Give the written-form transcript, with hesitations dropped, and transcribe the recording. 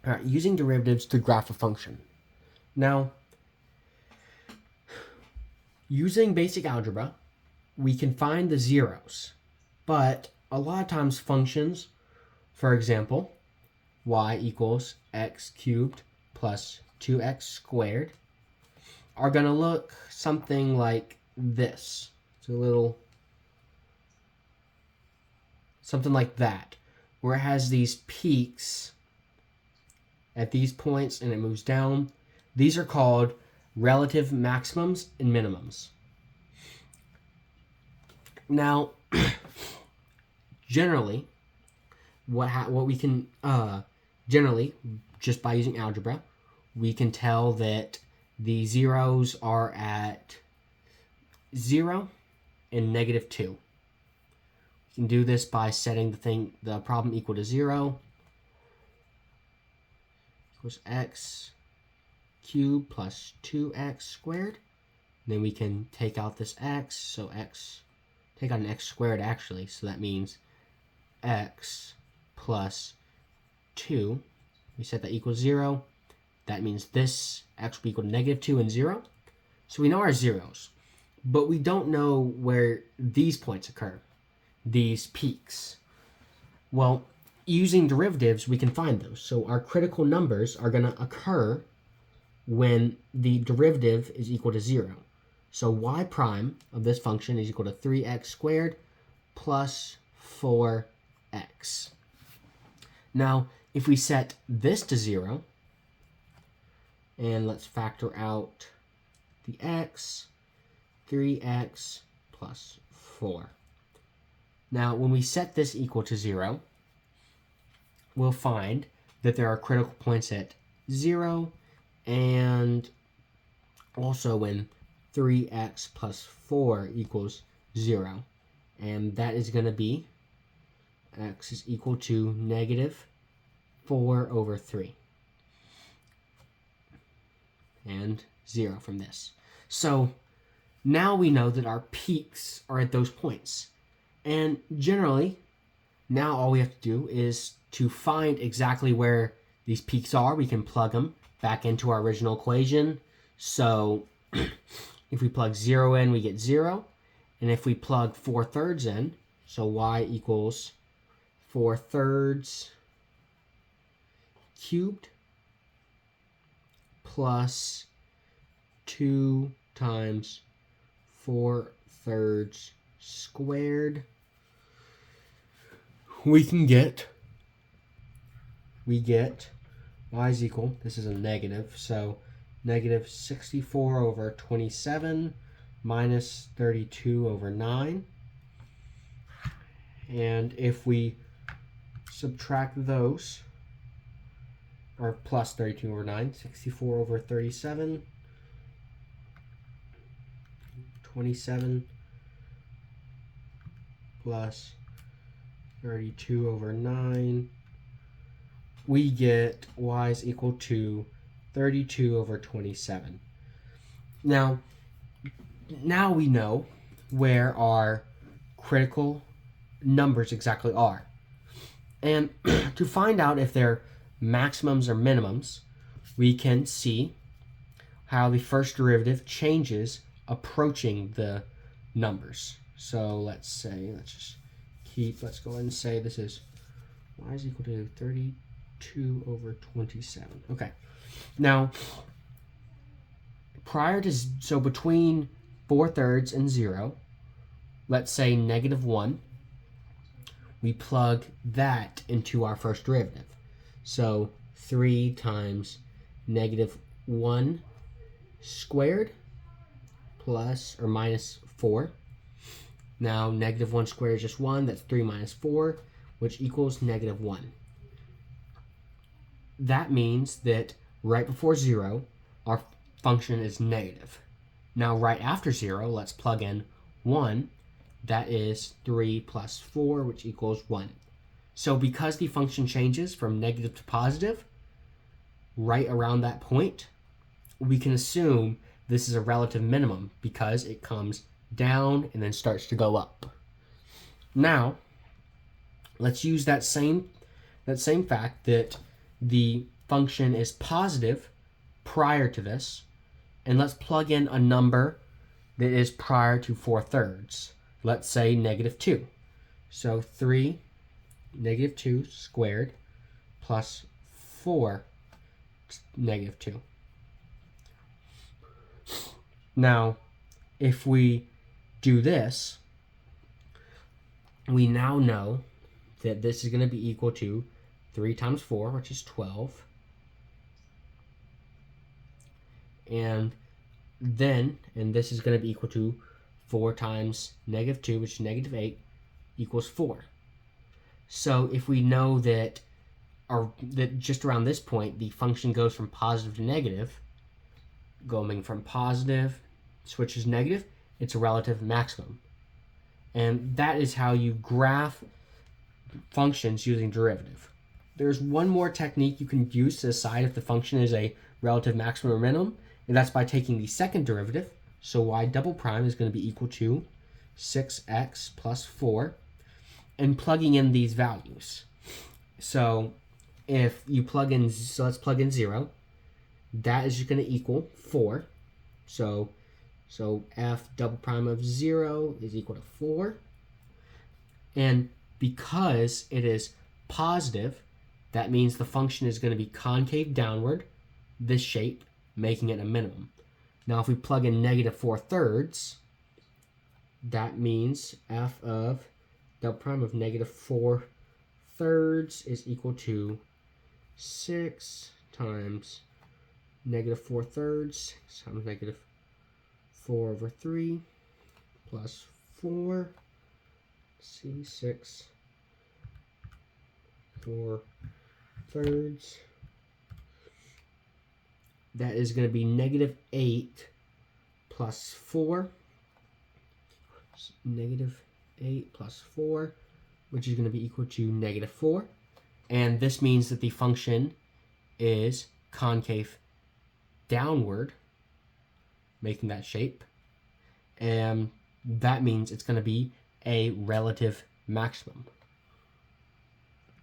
All right, using derivatives to graph a function. Now, using basic algebra, we can find the zeros, but a lot of times functions, for example, y equals x cubed plus 2x squared, are going to look something like this. It's a little, something like that, where it has these peaks at these points and it moves down. These are called relative maximums and minimums. Now, generally, what we can generally, just by using algebra, we can tell that the zeros are at 0 and -2. We can do this by setting the problem equal to 0 equals x cubed plus 2x squared. Then we can take out this x, so take out an x squared actually, so that means x plus 2. We set that equals 0. That means this x will be equal to -2 and 0. So we know our zeros, but we don't know where these points occur, these peaks. Well, using derivatives, we can find those. So our critical numbers are going to occur when the derivative is equal to 0. So y prime of this function is equal to 3x squared plus 4x. Now, if we set this to 0, and let's factor out the x, 3x plus 4. Now, when we set this equal to 0, we'll find that there are critical points at 0 and also when 3x plus 4 equals 0. And that is going to be x is equal to -4/3. And 0 from this. So now we know that our peaks are at those points. And generally, now all we have to do is to find exactly where these peaks are. We can plug them back into our original equation. So if we plug 0 in, we get 0. And if we plug 4/3 in, so y equals 4/3 cubed plus 2 times 4/3 squared, we get y is equal, this is a negative, so -64/27 minus 32/9. And if we subtract those, or plus 32/9, 64/37, 27 plus 32/9, we get y is equal to 32/27. Now we know where our critical numbers exactly are. And to find out if they're maximums or minimums, we can see how the first derivative changes approaching the numbers. So let's go ahead and say this is y is equal to 32/27. Okay. Now, between 4/3 and 0, let's say -1, we plug that into our first derivative. So 3 times -1 squared plus or minus 4. Now -1 squared is just 1. That's 3 minus 4, which equals -1. That means that right before 0, our function is negative. Now right after 0, let's plug in 1. That is 3 plus 4, which equals 1. So because the function changes from negative to positive, right around that point, we can assume this is a relative minimum because it comes down and then starts to go up. Now, let's use that same fact that the function is positive prior to this, and let's plug in a number that is prior to 4/3. Let's say -2. So 3 -2 squared plus 4 -2. Now, if we do this, we now know that this is going to be equal to 3 times 4, which is 12. And this is going to be equal to 4 times -2, which is -8, equals 4. So if we know that just around this point, the function goes from positive to negative, going from positive, switches negative, it's a relative maximum. And that is how you graph functions using derivative. There's one more technique you can use to decide if the function is a relative maximum or minimum, and that's by taking the second derivative. So y double prime is going to be equal to 6x plus 4, and plugging in these values. So if you plug in, so let's plug in 0, that is going to equal 4. So f double prime of 0 is equal to 4. And because it is positive, that means the function is going to be concave downward, this shape, making it a minimum. Now if we plug in -4/3, that means f of double prime of -4/3 is equal to 6 times -4/3, 6 times -4/3 plus 4. See, 6 4/3. That is going to be -8 plus 4. -8 plus 4, which is going to be equal to -4. And this means that the function is concave downward, making that shape. And that means it's going to be a relative maximum.